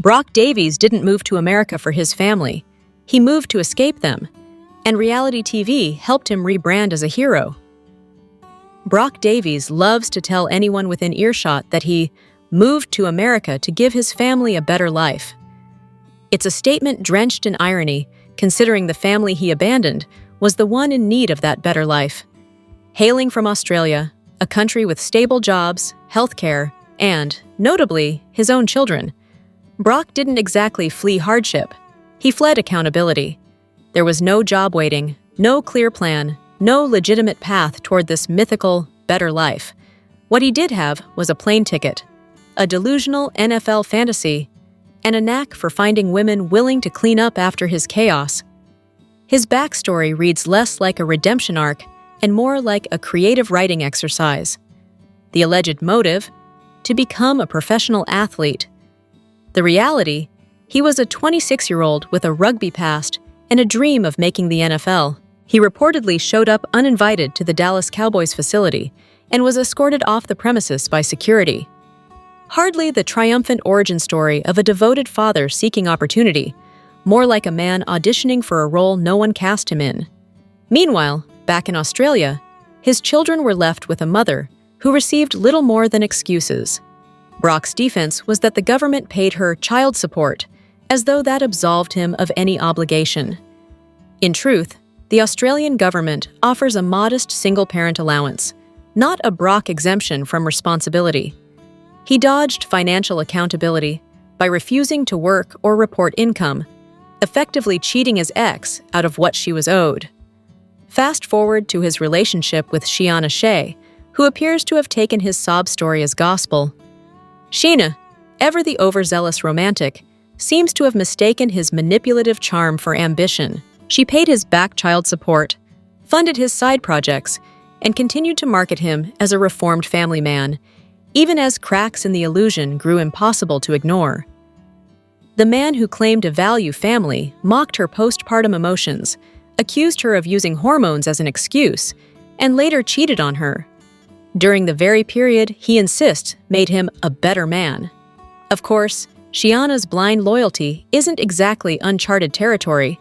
Brock Davies didn't move to America for his family. He moved to escape them, and reality TV helped him rebrand as a hero. Brock Davies loves to tell anyone within earshot that he moved to America to give his family a better life. It's a statement drenched in irony, considering the family he abandoned was the one in need of that better life. Hailing from Australia, a country with stable jobs, healthcare, and, notably, his own children, Brock didn't exactly flee hardship. He fled accountability. There was no job waiting, no clear plan, no legitimate path toward this mythical, better life. What he did have was a plane ticket, a delusional NFL fantasy, and a knack for finding women willing to clean up after his chaos. His backstory reads less like a redemption arc and more like a creative writing exercise. The alleged motive? To become a professional athlete. The reality? He was a 26-year-old with a rugby past and a dream of making the NFL. He reportedly showed up uninvited to the Dallas Cowboys facility and was escorted off the premises by security. Hardly the triumphant origin story of a devoted father seeking opportunity, more like a man auditioning for a role no one cast him in. Meanwhile, back in Australia, his children were left with a mother who received little more than excuses. Brock's defense was that the government paid her child support, as though that absolved him of any obligation. In truth, the Australian government offers a modest single-parent allowance, not a Brock exemption from responsibility. He dodged financial accountability by refusing to work or report income, effectively cheating his ex out of what she was owed. Fast forward to his relationship with Scheana, who appears to have taken his sob story as gospel. Scheana, ever the overzealous romantic, seems to have mistaken his manipulative charm for ambition. She paid his back child support, funded his side projects, and continued to market him as a reformed family man, even as cracks in the illusion grew impossible to ignore. The man who claimed to value family mocked her postpartum emotions, accused her of using hormones as an excuse, and later cheated on her. During the very period he insists made him a better man. Of course, Scheana's blind loyalty isn't exactly uncharted territory.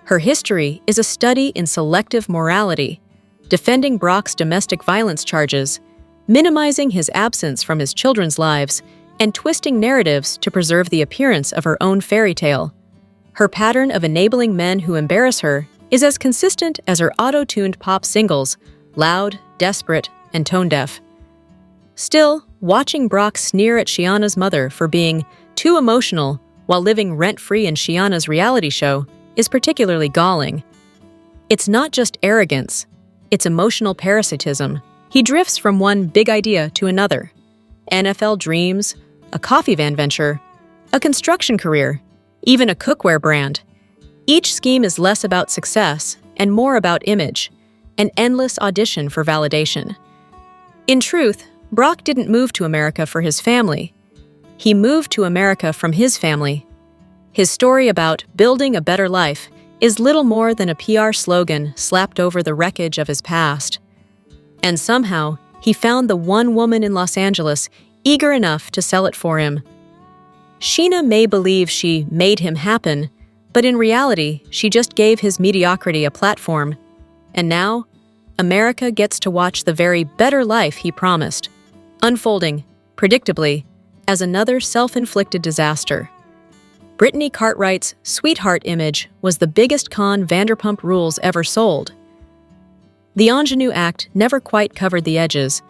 Her history is a study in selective morality, defending Brock's domestic violence charges, minimizing his absence from his children's lives, and twisting narratives to preserve the appearance of her own fairy tale. Her pattern of enabling men who embarrass her is as consistent as her auto-tuned pop singles, loud, desperate, and tone-deaf. Still, watching Brock sneer at Scheana's mother for being too emotional while living rent-free in Scheana's reality show is particularly galling. It's not just arrogance, it's emotional parasitism. He drifts from one big idea to another. NFL dreams, a coffee van venture, a construction career, even a cookware brand. Each scheme is less about success and more about image, an endless audition for validation. In truth, Brock didn't move to America for his family. He moved to America from his family. His story about building a better life is little more than a PR slogan slapped over the wreckage of his past. And somehow, he found the one woman in Los Angeles eager enough to sell it for him. Scheana may believe she made him happen, but in reality, she just gave his mediocrity a platform. And now, America gets to watch the very better life he promised, unfolding, predictably, as another self-inflicted disaster. Brittany Cartwright's sweetheart image was the biggest con Vanderpump Rules ever sold. The ingenue act never quite covered the edges.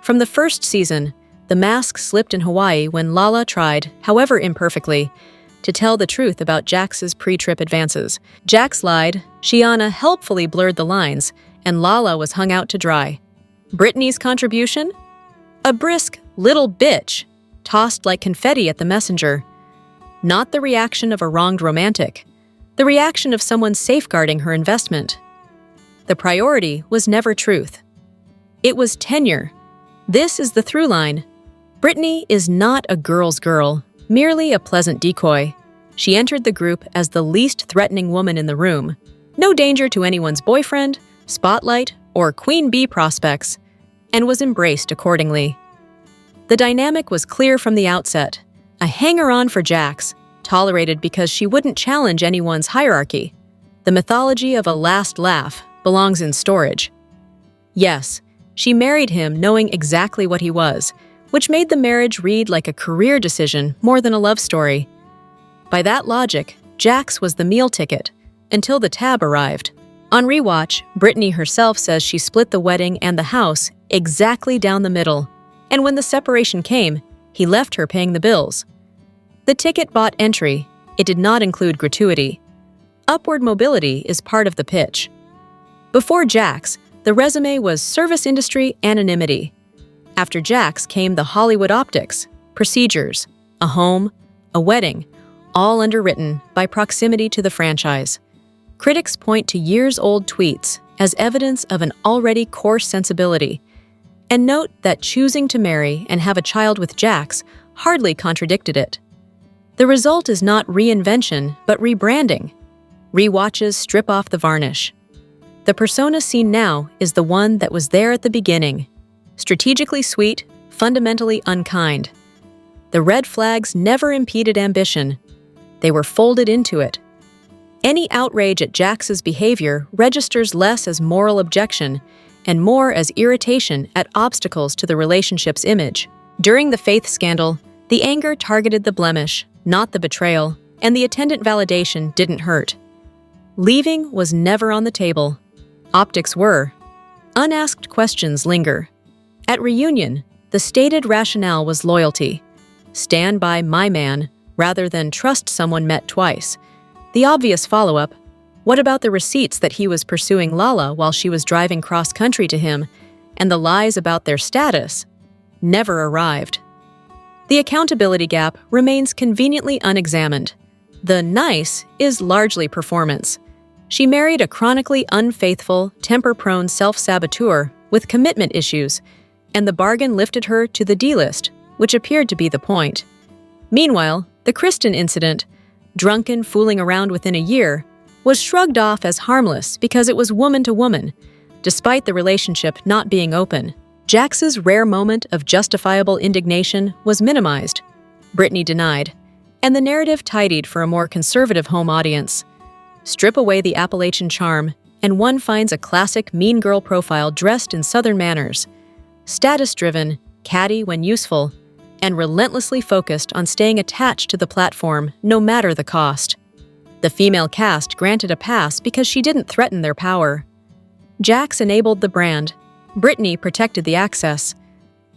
From the first season, the mask slipped in Hawaii when Lala tried, however imperfectly, to tell the truth about Jax's pre-trip advances. Jax lied, Scheana helpfully blurred the lines, and Lala was hung out to dry. Brittany's contribution? A brisk little bitch, tossed like confetti at the messenger. Not the reaction of a wronged romantic, the reaction of someone safeguarding her investment. The priority was never truth. It was tenure. This is the through line. Brittany is not a girl's girl, merely a pleasant decoy. She entered the group as the least threatening woman in the room. No danger to anyone's boyfriend, spotlight, or queen bee prospects, and was embraced accordingly. The dynamic was clear from the outset, a hanger-on for Jax, tolerated because she wouldn't challenge anyone's hierarchy. The mythology of a last laugh belongs in storage. Yes, she married him knowing exactly what he was, which made the marriage read like a career decision more than a love story. By that logic, Jax was the meal ticket, until the tab arrived. On rewatch, Brittany herself says she split the wedding and the house exactly down the middle, and when the separation came, he left her paying the bills. The ticket bought entry. It did not include gratuity. Upward mobility is part of the pitch. Before Jax, the resume was service industry anonymity. After Jax came the Hollywood optics, procedures, a home, a wedding, all underwritten by proximity to the franchise. Critics point to years-old tweets as evidence of an already coarse sensibility, and note that choosing to marry and have a child with Jax hardly contradicted it. The result is not reinvention, but rebranding. Rewatches strip off the varnish. The persona seen now is the one that was there at the beginning. Strategically sweet, fundamentally unkind. The red flags never impeded ambition. They were folded into it. Any outrage at Jax's behavior registers less as moral objection and more as irritation at obstacles to the relationship's image. During the faith scandal, the anger targeted the blemish, not the betrayal, and the attendant validation didn't hurt. Leaving was never on the table. Optics were. Unasked questions linger. At reunion, the stated rationale was loyalty. Stand by my man, rather than trust someone met twice. The obvious follow-up, what about the receipts that he was pursuing Lala while she was driving cross-country to him, and the lies about their status, never arrived. The accountability gap remains conveniently unexamined. The nice is largely performance. She married a chronically unfaithful, temper-prone self-saboteur with commitment issues, and the bargain lifted her to the D-list, which appeared to be the point. Meanwhile, the Kristen incident, drunken fooling around within a year, was shrugged off as harmless because it was woman to woman, despite the relationship not being open. Jax's rare moment of justifiable indignation was minimized, Brittany denied, and the narrative tidied for a more conservative home audience. Strip away the Appalachian charm, and one finds a classic mean girl profile dressed in Southern manners, status-driven, catty when useful, and relentlessly focused on staying attached to the platform no matter the cost. The female cast granted a pass because she didn't threaten their power. Jax enabled the brand. Brittany protected the access.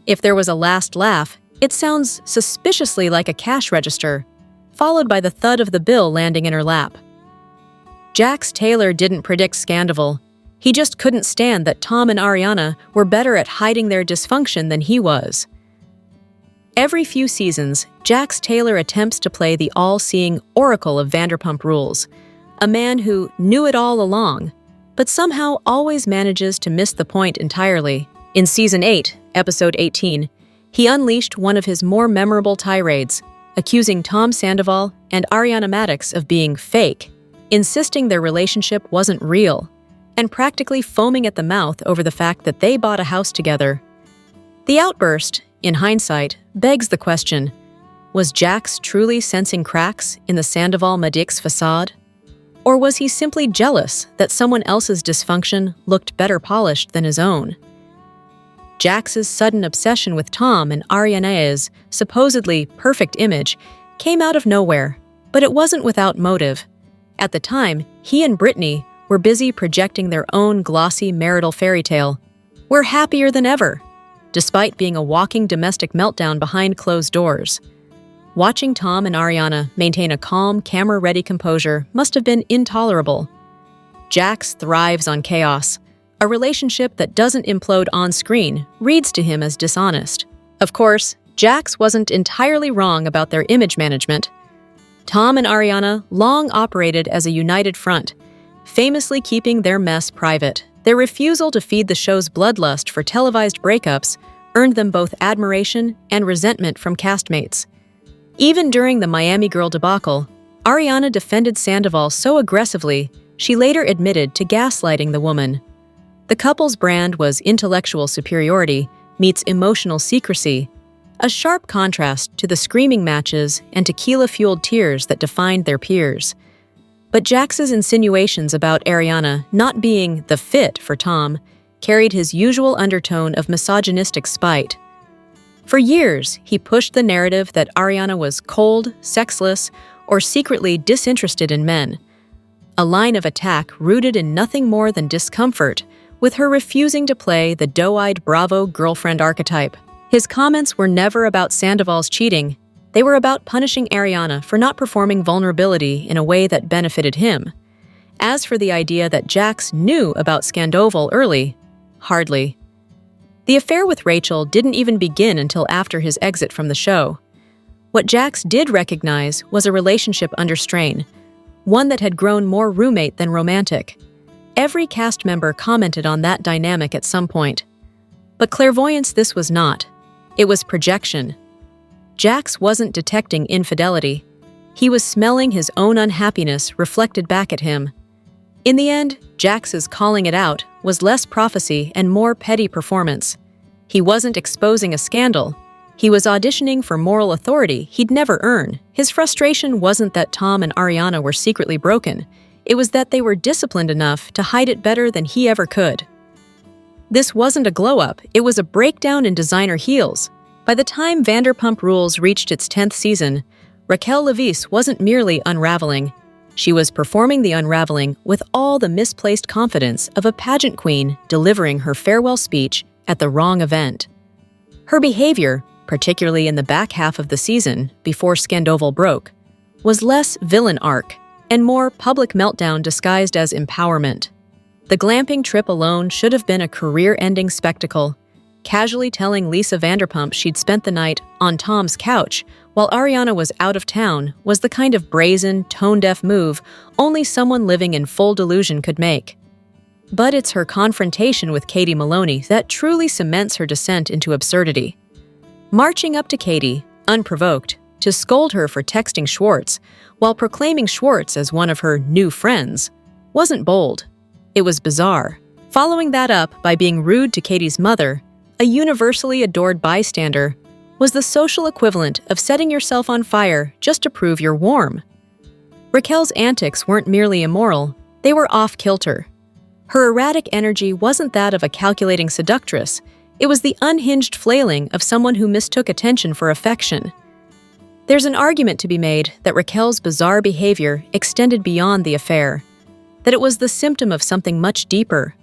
If there was a last laugh, it sounds suspiciously like a cash register, followed by the thud of the bill landing in her lap. Jax Taylor didn't predict Scandival. He just couldn't stand that Tom and Ariana were better at hiding their dysfunction than he was. Every few seasons, Jax Taylor attempts to play the all-seeing oracle of Vanderpump Rules, a man who knew it all along, but somehow always manages to miss the point entirely. In Season 8, Episode 18, he unleashed one of his more memorable tirades, accusing Tom Sandoval and Ariana Madix of being fake, insisting their relationship wasn't real, and practically foaming at the mouth over the fact that they bought a house together. The outburst, in hindsight, begs the question, was Jax truly sensing cracks in the Sandoval-Madix facade? Or was he simply jealous that someone else's dysfunction looked better polished than his own? Jax's sudden obsession with Tom and Ariana's supposedly perfect image came out of nowhere, but it wasn't without motive. At the time, he and Brittany were busy projecting their own glossy marital fairy tale. We're happier than ever, despite being a walking domestic meltdown behind closed doors. Watching Tom and Ariana maintain a calm, camera-ready composure must have been intolerable. Jax thrives on chaos. A relationship that doesn't implode on-screen reads to him as dishonest. Of course, Jax wasn't entirely wrong about their image management. Tom and Ariana long operated as a united front, famously keeping their mess private. Their refusal to feed the show's bloodlust for televised breakups earned them both admiration and resentment from castmates. Even during the Miami Girl debacle, Ariana defended Sandoval so aggressively, she later admitted to gaslighting the woman. The couple's brand was intellectual superiority meets emotional secrecy, a sharp contrast to the screaming matches and tequila-fueled tears that defined their peers. But Jax's insinuations about Ariana not being the fit for Tom carried his usual undertone of misogynistic spite. For years, he pushed the narrative that Ariana was cold, sexless, or secretly disinterested in men, a line of attack rooted in nothing more than discomfort, with her refusing to play the doe-eyed Bravo girlfriend archetype. His comments were never about Sandoval's cheating. They were about punishing Ariana for not performing vulnerability in a way that benefited him. As for the idea that Jax knew about Sandoval early, hardly. The affair with Rachel didn't even begin until after his exit from the show. What Jax did recognize was a relationship under strain, one that had grown more roommate than romantic. Every cast member commented on that dynamic at some point. But clairvoyance this was not. It was projection. Jax wasn't detecting infidelity. He was smelling his own unhappiness reflected back at him. In the end, Jax's calling it out was less prophecy and more petty performance. He wasn't exposing a scandal. He was auditioning for moral authority he'd never earn. His frustration wasn't that Tom and Ariana were secretly broken. It was that they were disciplined enough to hide it better than he ever could. This wasn't a glow-up, it was a breakdown in designer heels. By the time Vanderpump Rules reached its 10th season, Raquel Leviss wasn't merely unraveling. She was performing the unraveling with all the misplaced confidence of a pageant queen delivering her farewell speech at the wrong event. Her behavior, particularly in the back half of the season before Sandoval broke, was less villain arc and more public meltdown disguised as empowerment. The glamping trip alone should have been a career-ending spectacle. Casually telling Lisa Vanderpump she'd spent the night on Tom's couch while Ariana was out of town was the kind of brazen, tone-deaf move only someone living in full delusion could make. But it's her confrontation with Katie Maloney that truly cements her descent into absurdity. Marching up to Katie, unprovoked, to scold her for texting Schwartz, while proclaiming Schwartz as one of her new friends, wasn't bold. It was bizarre. Following that up by being rude to Katie's mother, a universally adored bystander, was the social equivalent of setting yourself on fire just to prove you're warm. Raquel's antics weren't merely immoral, they were off-kilter. Her erratic energy wasn't that of a calculating seductress, it was the unhinged flailing of someone who mistook attention for affection. There's an argument to be made that Raquel's bizarre behavior extended beyond the affair, that it was the symptom of something much deeper.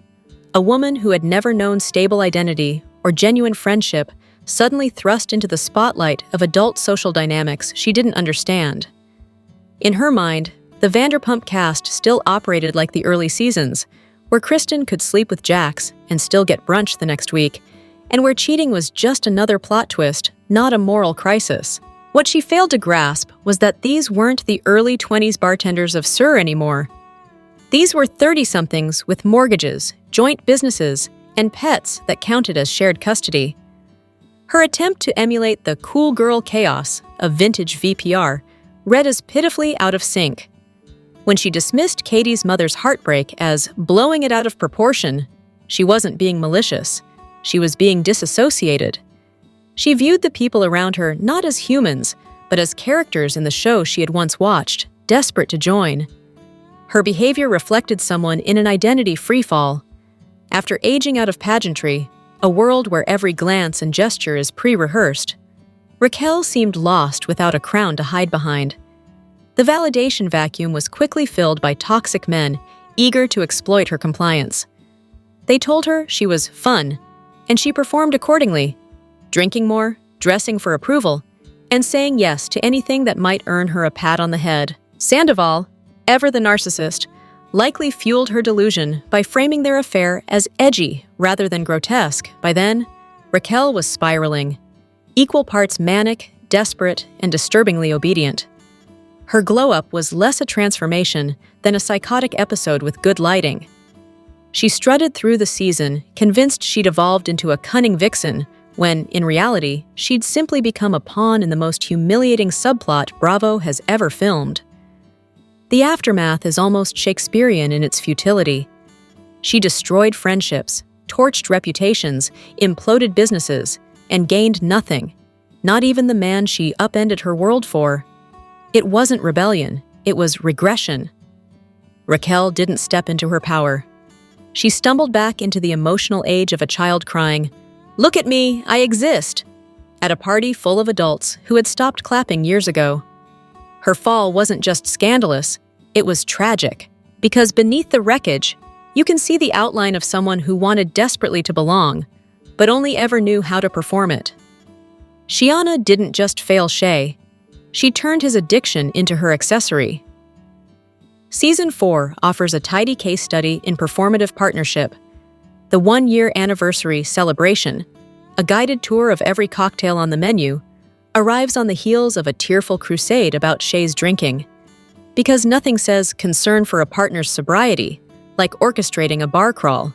A woman who had never known stable identity or genuine friendship suddenly thrust into the spotlight of adult social dynamics she didn't understand. In her mind, the Vanderpump cast still operated like the early seasons, where Kristen could sleep with Jax and still get brunch the next week, and where cheating was just another plot twist, not a moral crisis. What she failed to grasp was that these weren't the early 20s bartenders of SUR anymore. These were 30-somethings with mortgages, joint businesses, and pets that counted as shared custody. Her attempt to emulate the cool girl chaos of vintage VPR read as pitifully out of sync. When she dismissed Katie's mother's heartbreak as blowing it out of proportion, she wasn't being malicious. She was being disassociated. She viewed the people around her not as humans, but as characters in the show she had once watched, desperate to join. Her behavior reflected someone in an identity freefall. After aging out of pageantry, a world where every glance and gesture is pre-rehearsed, Raquel seemed lost without a crown to hide behind. The validation vacuum was quickly filled by toxic men eager to exploit her compliance. They told her she was fun, and she performed accordingly, drinking more, dressing for approval, and saying yes to anything that might earn her a pat on the head. Sandoval, ever the narcissist, likely fueled her delusion by framing their affair as edgy rather than grotesque. By then, Raquel was spiraling, equal parts manic, desperate, and disturbingly obedient. Her glow-up was less a transformation than a psychotic episode with good lighting. She strutted through the season, convinced she'd evolved into a cunning vixen, when, in reality, she'd simply become a pawn in the most humiliating subplot Bravo has ever filmed. The aftermath is almost Shakespearean in its futility. She destroyed friendships, torched reputations, imploded businesses, and gained nothing. not even the man she upended her world for. It wasn't rebellion, it was regression. Raquel didn't step into her power. She stumbled back into the emotional age of a child crying, "Look at me, I exist!" at a party full of adults who had stopped clapping years ago. Her fall wasn't just scandalous, it was tragic, because beneath the wreckage, you can see the outline of someone who wanted desperately to belong, but only ever knew how to perform it. Scheana didn't just fail Shea, she turned his addiction into her accessory. Season 4 offers a tidy case study in performative partnership, the 1-year anniversary celebration, a guided tour of every cocktail on the menu, arrives on the heels of a tearful crusade about Shea's drinking. Because nothing says concern for a partner's sobriety like orchestrating a bar crawl.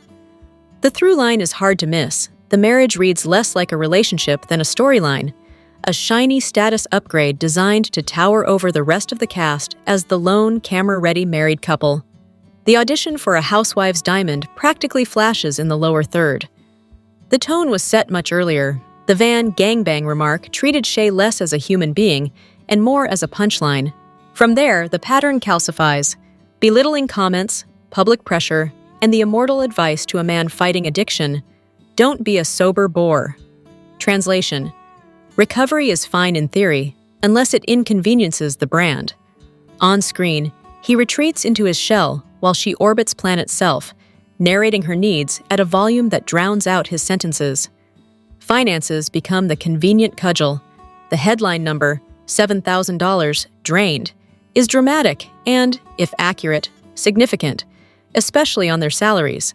The through line is hard to miss. The marriage reads less like a relationship than a storyline, a shiny status upgrade designed to tower over the rest of the cast as the lone, camera-ready married couple. The audition for a housewife's diamond practically flashes in the lower third. The tone was set much earlier. The Van gangbang remark treated Shea less as a human being and more as a punchline. From there, the pattern calcifies, belittling comments, public pressure, and the immortal advice to a man fighting addiction: don't be a sober bore. Translation: recovery is fine in theory, unless it inconveniences the brand. On screen, he retreats into his shell while she orbits planet Self, narrating her needs at a volume that drowns out his sentences. Finances become the convenient cudgel. The headline number, $7,000, drained, is dramatic and, if accurate, significant, especially on their salaries.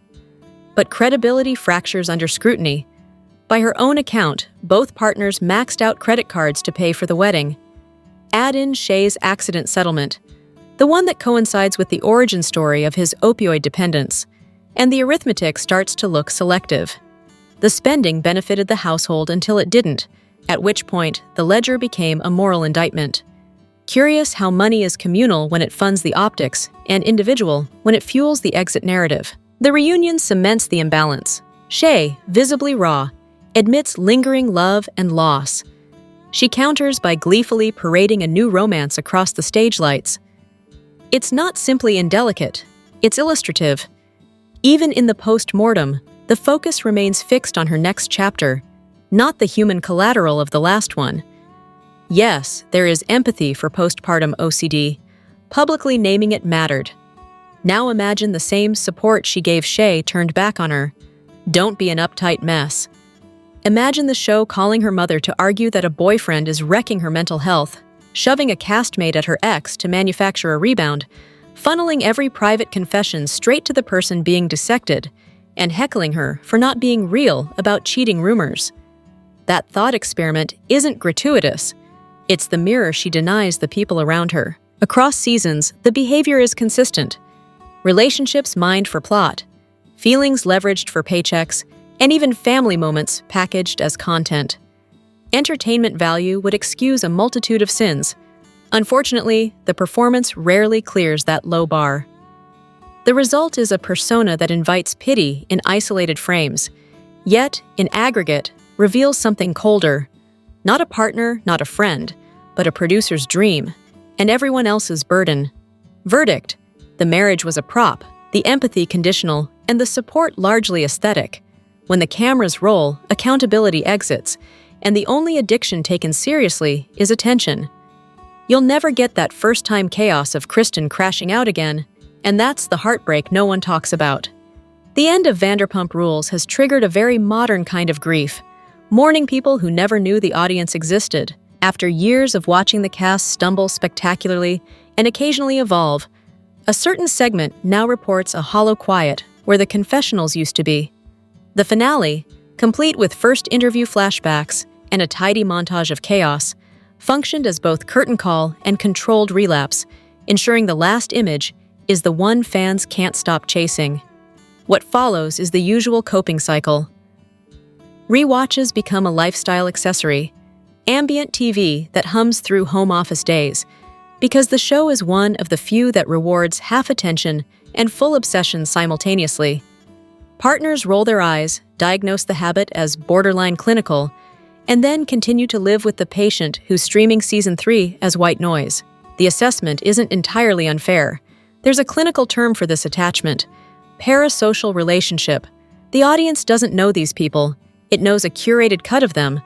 But credibility fractures under scrutiny. By her own account, both partners maxed out credit cards to pay for the wedding. Add in Shea's accident settlement, the one that coincides with the origin story of his opioid dependence, and the arithmetic starts to look selective. The spending benefited the household until it didn't, at which point the ledger became a moral indictment. Curious how money is communal when it funds the optics and individual when it fuels the exit narrative. The reunion cements the imbalance. Shea, visibly raw, admits lingering love and loss. She counters by gleefully parading a new romance across the stage lights. It's not simply indelicate, it's illustrative. Even in the post-mortem, the focus remains fixed on her next chapter, not the human collateral of the last one. Yes, there is empathy for postpartum OCD. Publicly naming it mattered. Now imagine the same support she gave Shea turned back on her. Don't be an uptight mess. Imagine the show calling her mother to argue that a boyfriend is wrecking her mental health, shoving a castmate at her ex to manufacture a rebound, funneling every private confession straight to the person being dissected, and heckling her for not being real about cheating rumors. That thought experiment isn't gratuitous. It's the mirror she denies the people around her. Across seasons, the behavior is consistent. Relationships mined for plot, feelings leveraged for paychecks, and even family moments packaged as content. Entertainment value would excuse a multitude of sins. Unfortunately, the performance rarely clears that low bar. The result is a persona that invites pity in isolated frames, yet, in aggregate, reveals something colder. Not a partner, not a friend, but a producer's dream, and everyone else's burden. Verdict: the marriage was a prop, the empathy conditional, and the support largely aesthetic. When the cameras roll, accountability exits, and the only addiction taken seriously is attention. You'll never get that first-time chaos of Kristen crashing out again, and that's the heartbreak no one talks about. The end of Vanderpump Rules has triggered a very modern kind of grief, mourning people who never knew the audience existed. After years of watching the cast stumble spectacularly and occasionally evolve, a certain segment now reports a hollow quiet where the confessionals used to be. The finale, complete with first interview flashbacks and a tidy montage of chaos, functioned as both curtain call and controlled relapse, ensuring the last image is the one fans can't stop chasing. What follows is the usual coping cycle. Rewatches become a lifestyle accessory, ambient TV that hums through home office days, because the show is one of the few that rewards half attention and full obsession simultaneously. Partners roll their eyes, diagnose the habit as borderline clinical, and then continue to live with the patient who's streaming season 3 as white noise. The assessment isn't entirely unfair. There's a clinical term for this attachment: parasocial relationship. The audience doesn't know these people, it knows a curated cut of them.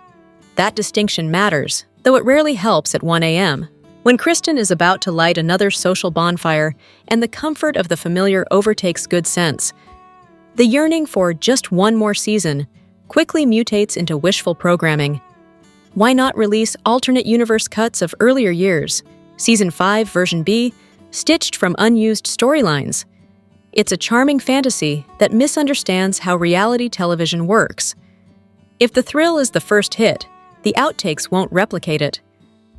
That distinction matters, though it rarely helps at 1 a.m. When Kristen is about to light another social bonfire and the comfort of the familiar overtakes good sense, the yearning for just one more season quickly mutates into wishful programming. Why not release alternate universe cuts of earlier years, Season 5 Version B, stitched from unused storylines? It's a charming fantasy that misunderstands how reality television works. If the thrill is the first hit, the outtakes won't replicate it.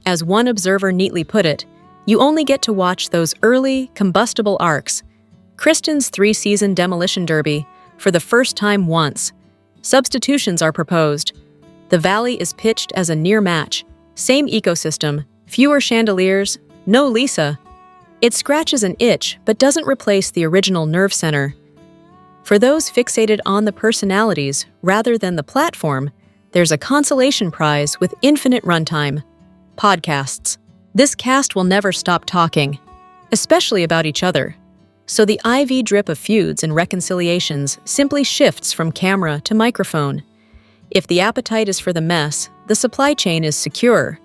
As one observer neatly put it, you only get to watch those early, combustible arcs. Kristen's 3-season demolition derby, for the first time once. Substitutions are proposed. The Valley is pitched as a near match. Same ecosystem, fewer chandeliers, no Lisa. It scratches an itch but doesn't replace the original nerve center. For those fixated on the personalities rather than the platform, there's a consolation prize with infinite runtime: podcasts. This cast will never stop talking, especially about each other. So the IV drip of feuds and reconciliations simply shifts from camera to microphone. If the appetite is for the mess, the supply chain is secure.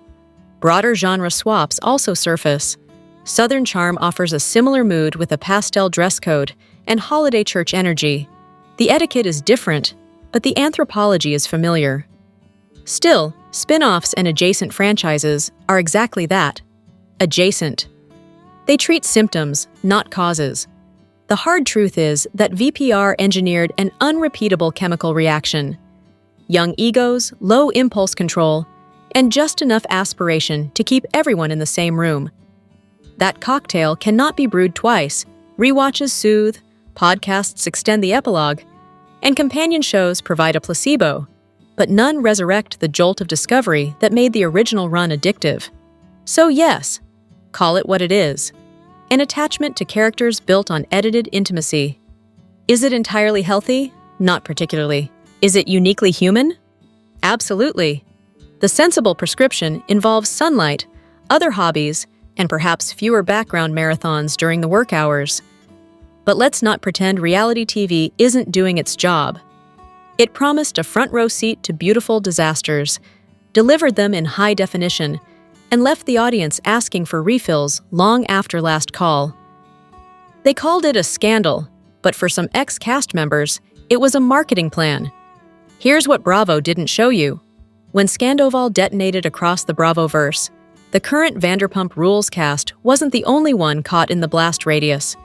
Broader genre swaps also surface. Southern Charm offers a similar mood with a pastel dress code and holiday church energy. The etiquette is different, but the anthropology is familiar. Still, spin-offs and adjacent franchises are exactly that: adjacent. They treat symptoms, not causes. The hard truth is that VPR engineered an unrepeatable chemical reaction: young egos, low impulse control, and just enough aspiration to keep everyone in the same room. That cocktail cannot be brewed twice. Rewatches soothe, podcasts extend the epilogue, and companion shows provide a placebo, but none resurrect the jolt of discovery that made the original run addictive. So yes, call it what it is: an attachment to characters built on edited intimacy. Is it entirely healthy? Not particularly. Is it uniquely human? Absolutely. The sensible prescription involves sunlight, other hobbies, and perhaps fewer background marathons during the work hours. But let's not pretend reality TV isn't doing its job. It promised a front-row seat to beautiful disasters, delivered them in high definition, and left the audience asking for refills long after last call. They called it a scandal, but for some ex-cast members, it was a marketing plan. Here's what Bravo didn't show you. When Scandoval detonated across the Bravoverse, the current Vanderpump Rules cast wasn't the only one caught in the blast radius.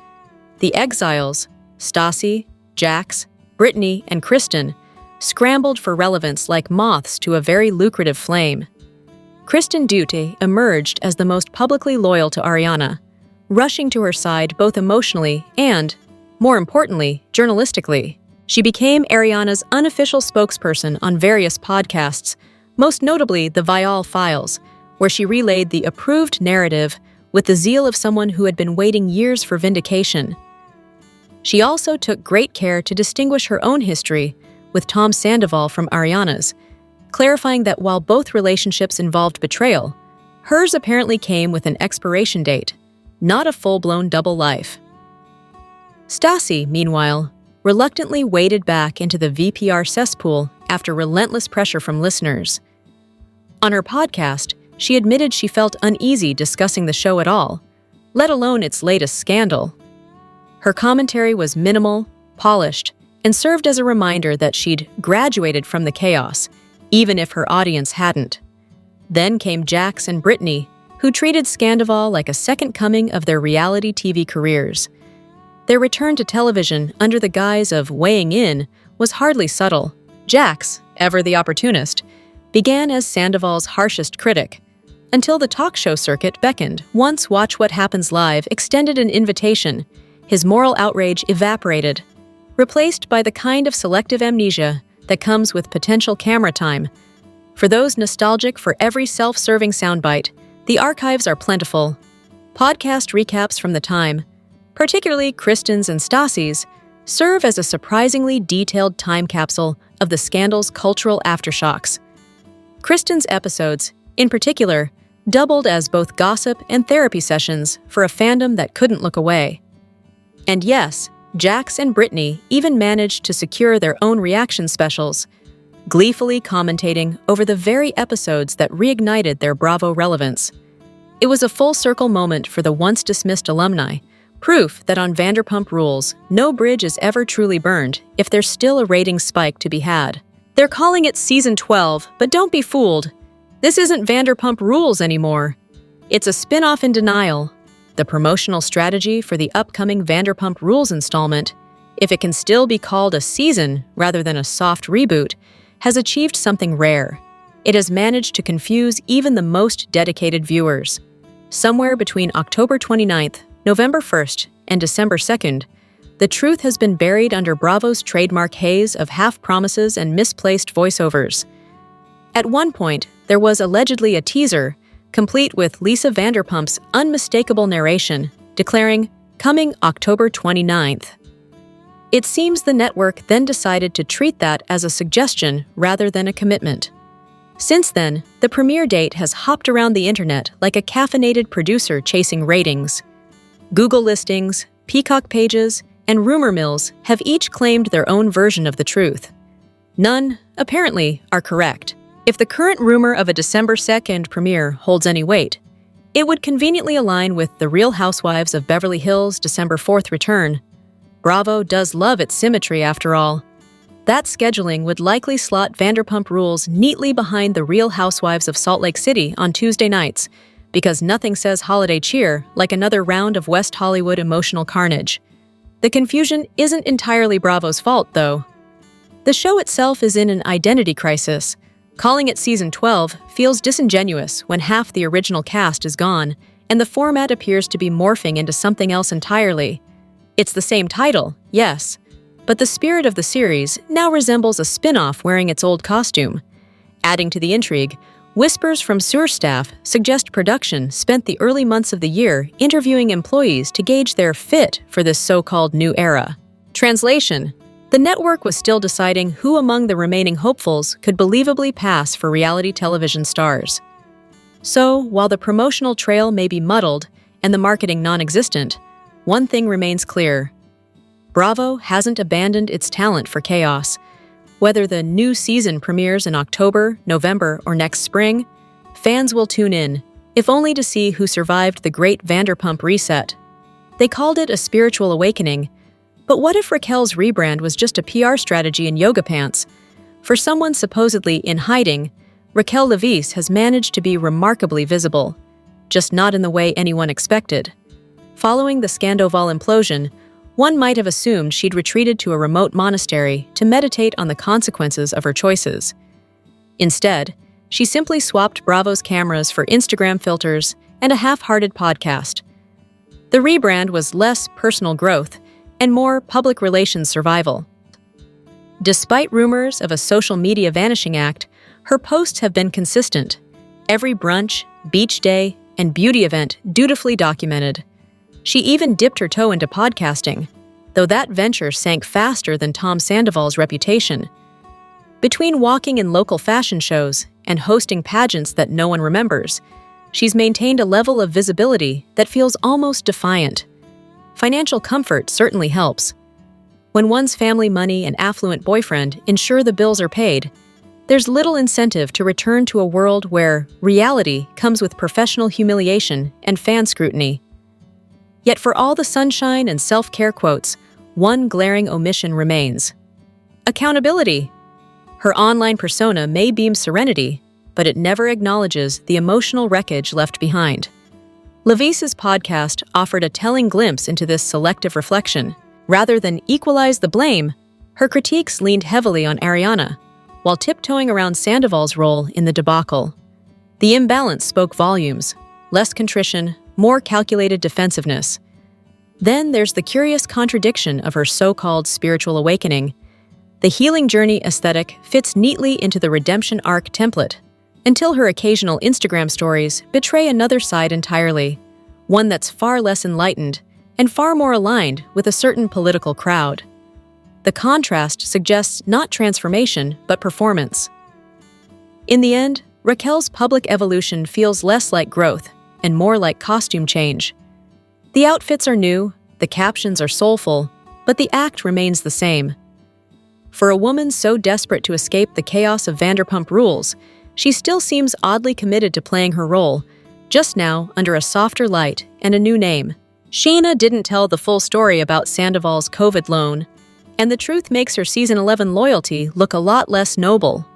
The exiles, Stassi, Jax, Brittany, and Kristen, scrambled for relevance like moths to a very lucrative flame. Kristen Dutte emerged as the most publicly loyal to Ariana, rushing to her side both emotionally and, more importantly, journalistically. She became Ariana's unofficial spokesperson on various podcasts, most notably the Viall Files, where she relayed the approved narrative with the zeal of someone who had been waiting years for vindication. She also took great care to distinguish her own history with Tom Sandoval from Ariana's, clarifying that while both relationships involved betrayal, hers apparently came with an expiration date, not a full-blown double life. Stassi, meanwhile, reluctantly waded back into the VPR cesspool after relentless pressure from listeners. On her podcast, she admitted she felt uneasy discussing the show at all, let alone its latest scandal. Her commentary was minimal, polished, and served as a reminder that she'd graduated from the chaos, even if her audience hadn't. Then came Jax and Brittany, who treated Scandoval like a second coming of their reality TV careers. Their return to television under the guise of weighing in was hardly subtle. Jax, ever the opportunist, began as Sandoval's harshest critic, until the talk show circuit beckoned. Once Watch What Happens Live extended an invitation, his moral outrage evaporated, replaced by the kind of selective amnesia that comes with potential camera time. For those nostalgic for every self-serving soundbite, the archives are plentiful. Podcast recaps from the time, particularly Kristen's and Stassi's, serve as a surprisingly detailed time capsule of the scandal's cultural aftershocks. Kristen's episodes, in particular, doubled as both gossip and therapy sessions for a fandom that couldn't look away. And yes, Jax and Brittany even managed to secure their own reaction specials, gleefully commentating over the very episodes that reignited their Bravo relevance. It was a full-circle moment for the once-dismissed alumni, proof that on Vanderpump Rules, no bridge is ever truly burned if there's still a ratings spike to be had. They're calling it Season 12, but don't be fooled. This isn't Vanderpump Rules anymore. It's a spin-off in denial. The promotional strategy for the upcoming Vanderpump Rules installment, if it can still be called a season rather than a soft reboot, has achieved something rare. It has managed to confuse even the most dedicated viewers. Somewhere between October 29th, November 1st, and December 2nd, the truth has been buried under Bravo's trademark haze of half-promises and misplaced voiceovers. At one point, there was allegedly a teaser, complete with Lisa Vanderpump's unmistakable narration, declaring, "Coming October 29th." It seems the network then decided to treat that as a suggestion rather than a commitment. Since then, the premiere date has hopped around the internet like a caffeinated producer chasing ratings. Google listings, Peacock pages, and rumor mills have each claimed their own version of the truth. None, apparently, are correct. If the current rumor of a December 2nd premiere holds any weight, it would conveniently align with The Real Housewives of Beverly Hills' December 4th return. Bravo does love its symmetry, after all. That scheduling would likely slot Vanderpump Rules neatly behind The Real Housewives of Salt Lake City on Tuesday nights, because nothing says holiday cheer like another round of West Hollywood emotional carnage. The confusion isn't entirely Bravo's fault, though. The show itself is in an identity crisis. Calling it Season 12 feels disingenuous when half the original cast is gone, and the format appears to be morphing into something else entirely. It's the same title, yes, but the spirit of the series now resembles a spin-off wearing its old costume. Adding to the intrigue, whispers from SUR staff suggest production spent the early months of the year interviewing employees to gauge their fit for this so-called new era. Translation: the network was still deciding who among the remaining hopefuls could believably pass for reality television stars. So, while the promotional trail may be muddled and the marketing non-existent, one thing remains clear. Bravo hasn't abandoned its talent for chaos. Whether the new season premieres in October, November, or next spring, fans will tune in, if only to see who survived the great Vanderpump reset. They called it a spiritual awakening, but what if Raquel's rebrand was just a PR strategy in yoga pants? For someone supposedly in hiding, Raquel Leviss has managed to be remarkably visible, just not in the way anyone expected. Following the Scandoval implosion, one might have assumed she'd retreated to a remote monastery to meditate on the consequences of her choices. Instead, she simply swapped Bravo's cameras for Instagram filters and a half-hearted podcast. The rebrand was less personal growth and more public relations survival. Despite rumors of a social media vanishing act, her posts have been consistent. Every brunch, beach day, and beauty event dutifully documented. She even dipped her toe into podcasting, though that venture sank faster than Tom Sandoval's reputation. Between walking in local fashion shows and hosting pageants that no one remembers, she's maintained a level of visibility that feels almost defiant. Financial comfort certainly helps. When one's family money and affluent boyfriend ensure the bills are paid, there's little incentive to return to a world where reality comes with professional humiliation and fan scrutiny. Yet for all the sunshine and self-care quotes, one glaring omission remains. Accountability. Her online persona may beam serenity, but it never acknowledges the emotional wreckage left behind. Leviss's podcast offered a telling glimpse into this selective reflection. Rather than equalize the blame, her critiques leaned heavily on Ariana, while tiptoeing around Sandoval's role in the debacle. The imbalance spoke volumes, less contrition, more calculated defensiveness. Then there's the curious contradiction of her so-called spiritual awakening. The healing journey aesthetic fits neatly into the redemption arc template, until her occasional Instagram stories betray another side entirely, one that's far less enlightened and far more aligned with a certain political crowd. The contrast suggests not transformation, but performance. In the end, Raquel's public evolution feels less like growth and more like costume change. The outfits are new, the captions are soulful, but the act remains the same. For a woman so desperate to escape the chaos of Vanderpump Rules, she still seems oddly committed to playing her role, just now under a softer light and a new name. Scheana didn't tell the full story about Sandoval's COVID loan, and the truth makes her Season 11 loyalty look a lot less noble.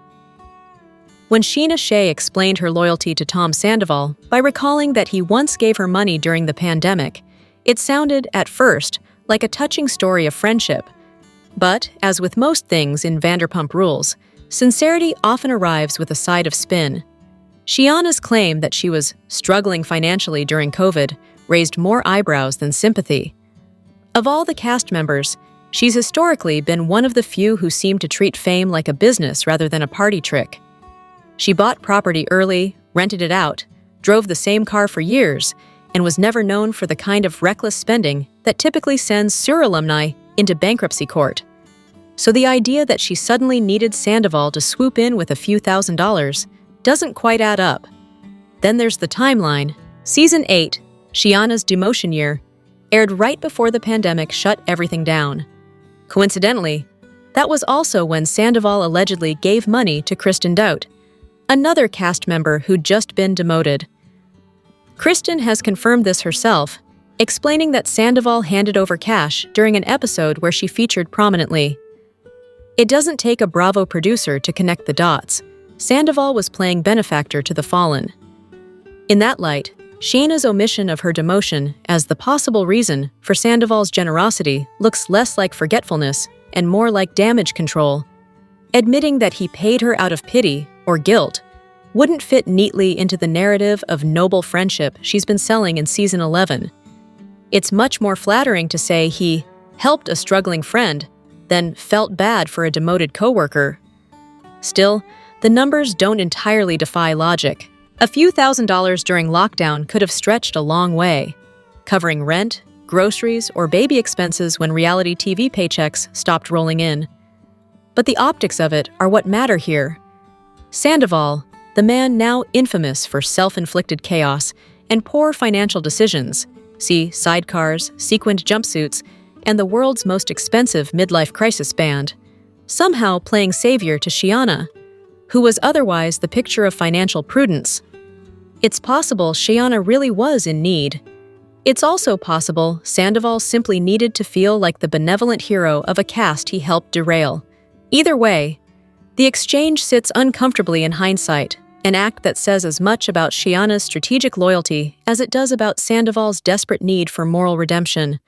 When Scheana Shay explained her loyalty to Tom Sandoval by recalling that he once gave her money during the pandemic, it sounded, at first, like a touching story of friendship. But, as with most things in Vanderpump Rules, sincerity often arrives with a side of spin. Scheana's claim that she was struggling financially during COVID raised more eyebrows than sympathy. Of all the cast members, she's historically been one of the few who seem to treat fame like a business rather than a party trick. She bought property early, rented it out, drove the same car for years, and was never known for the kind of reckless spending that typically sends SUR alumni into bankruptcy court. So the idea that she suddenly needed Sandoval to swoop in with a few $1,000s doesn't quite add up. Then there's the timeline. Season 8, Scheana's demotion year, aired right before the pandemic shut everything down. Coincidentally, that was also when Sandoval allegedly gave money to Kristen Doute, another cast member who'd just been demoted. Kristen has confirmed this herself, explaining that Sandoval handed over cash during an episode where she featured prominently. It doesn't take a Bravo producer to connect the dots. Sandoval was playing benefactor to the fallen. In that light, Scheana's omission of her demotion as the possible reason for Sandoval's generosity looks less like forgetfulness and more like damage control. Admitting that he paid her out of pity or guilt wouldn't fit neatly into the narrative of noble friendship she's been selling in Season 11. It's much more flattering to say he helped a struggling friend than felt bad for a demoted coworker. Still, the numbers don't entirely defy logic. A few $1,000s during lockdown could have stretched a long way, covering rent, groceries, or baby expenses when reality TV paychecks stopped rolling in. But the optics of it are what matter here. Sandoval, the man now infamous for self-inflicted chaos and poor financial decisions, see sidecars, sequined jumpsuits, and the world's most expensive midlife crisis band, somehow playing savior to Scheana, who was otherwise the picture of financial prudence. It's possible Scheana really was in need. It's also possible Sandoval simply needed to feel like the benevolent hero of a cast he helped derail. Either way, the exchange sits uncomfortably in hindsight, an act that says as much about Scheana's strategic loyalty as it does about Sandoval's desperate need for moral redemption.